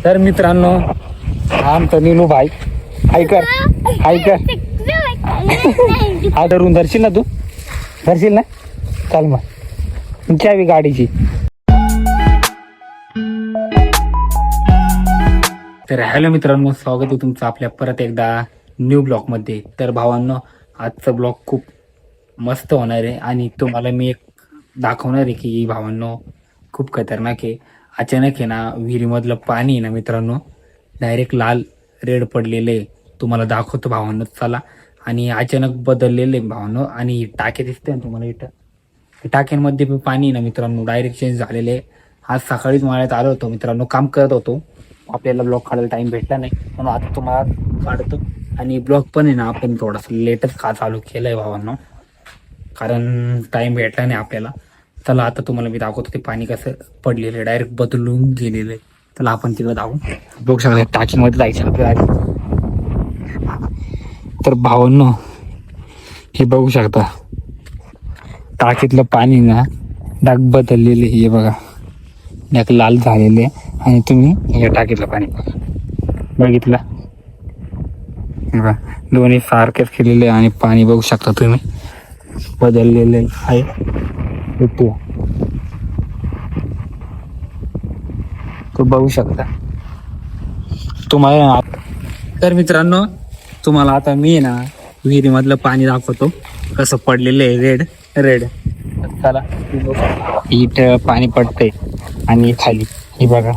तर मित्रांनो हा आमचा नीलू भाई हायकर हा धरून धरशील ना तू धरशील ना चाल मग चावी गाडीची. तर हॅलो मित्रांनो स्वागत आहे तुमचं आपल्या परत एकदा न्यू ब्लॉग मध्ये. तर भावांनो आजचा ब्लॉग खूप मस्त होणार आहे आणि तुम्हाला मी एक दाखवणार आहे की भावांनो खूप खतरनाक आहे. अचानक आहे ना विहिरीमधलं पाणी आहे ना मित्रांनो डायरेक्ट लाल रेड पडलेलं आहे. तुम्हाला दाखवतो भावांनो चला. आणि अचानक बदललेले भावांनो आणि टाके दिसते ना तुम्हाला इथं टाक्यांमध्ये पण पाणी ना मित्रांनो डायरेक्ट चेंज झालेले आहे. आज सकाळीच मळ्यात आलो होतो मित्रांनो काम करत होतो. आपल्याला ब्लॉग काढायला टाइम भेटला नाही म्हणून आता तुम्हाला काढतो. आणि ब्लॉग पण आहे ना आपण थोडासा लेटच चालू केलंय भावांनो कारण टाइम भेटला नाही आपल्याला. चला आता तुम्हाला मी दाखवतो ते पाणी कसं पडलेलं आहे डायरेक्ट बदलून गेलेलं आहे. चला आपण तिकडं दाखवू बघू शकता टाकीमध्ये जायचं आपल्याला. तर भावांनो हे बघू शकता टाकीतलं पाणी ना डाग बदललेले हे बघा डाग लाल झालेले आणि तुम्ही या टाकीतलं पाणी बघितलं बघा दोन्ही सारखेच केलेले आणि पाणी बघू शकता तुम्ही बदललेले आहे. तो बघू शकता तुम्हाला. तर मित्रांनो तुम्हाला आता मी ना विहिरीमधलं पाणी दाखवतो कसं पडलेलं आहे रेड रेड. चला इथं पाणी पडतंय आणि खाली हे बघा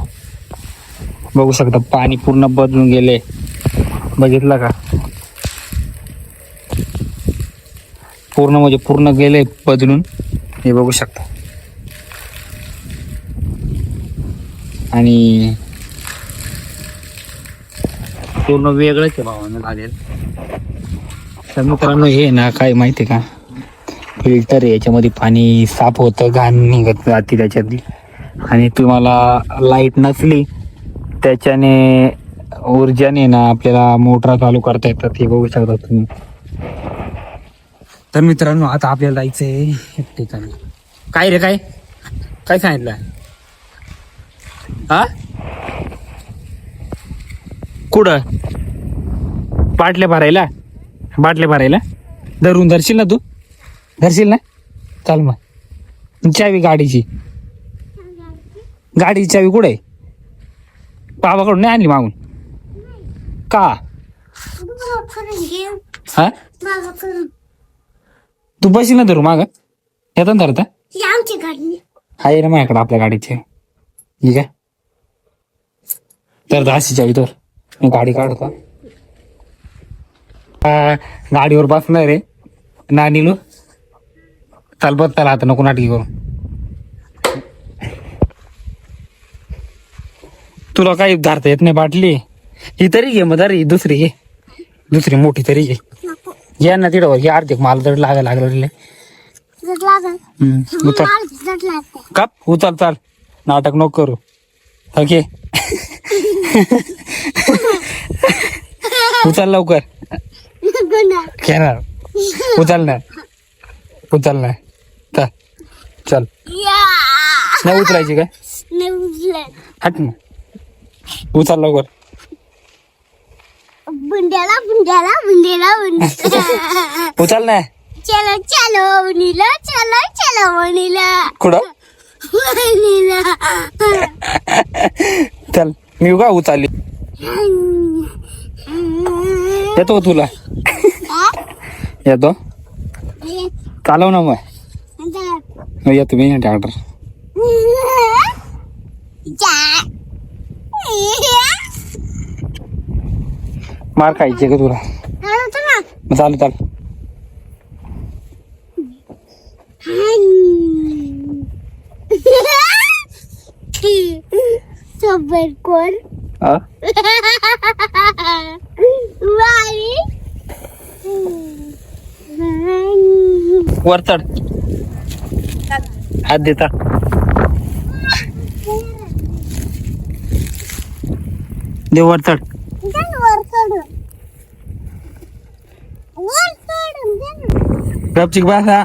बघू शकता पाणी पूर्ण बदलून गेले. बघितलं का पूर्ण म्हणजे पूर्ण गेले बदलून हे बघू शकता. आणि पूर्ण वेगळंच आहे भावानं झालेलं. तर मित्रांनो हे ना काय माहिती का फिल्टर आहे याच्यामध्ये पाणी साफ होतं घाण निघत जाते त्याच्यातली. आणि तुम्हाला लाईट नसली त्याच्याने ऊर्जाने ना आपल्याला मोटर चालू करता येतात हे बघू शकता तुम्ही. तर मित्रांनो आता आपल्याला जायचंय एक ठिकाणी. काय रे काय काय सांगितलं हा कुठं बाटल्या भरायला धरून धरशील ना तू धरशील ना चाल मग चावी गाडीची चावी कुठे आहे बाबाकडून नाही आणली मागून का हा तू बशील ना धरू माग येतात धरता आहे ना माझ्याकडे आपल्या गाडीचे ठीक आहे. तर अशी चावी तर मी गाडी काढतो गाडीवर बसणार रे ना निलू चाल बघ त्याला आता नको नाटकी करू. तुला काही धरता येत नाही बाटली ही तरी घे मग अरे दुसरी घे दुसरी मोठी तरी घे घ्या ना तिथं हे अर्धे मला जर लागलं कप उचल चाल नाटक नको करू ओके. उचल लवकर घेणार उचल ना चल नाही उचलायची काय हट ना उचल लवकर. उचल ना कुठं चल मी का उचलली येतो तुला येतो चालव ना मग येतो मी ट्रॅक्टर. मार खायचे का तुला चालू चाल कोण वर चढ हात देता दे वर चढ गपचिक बसा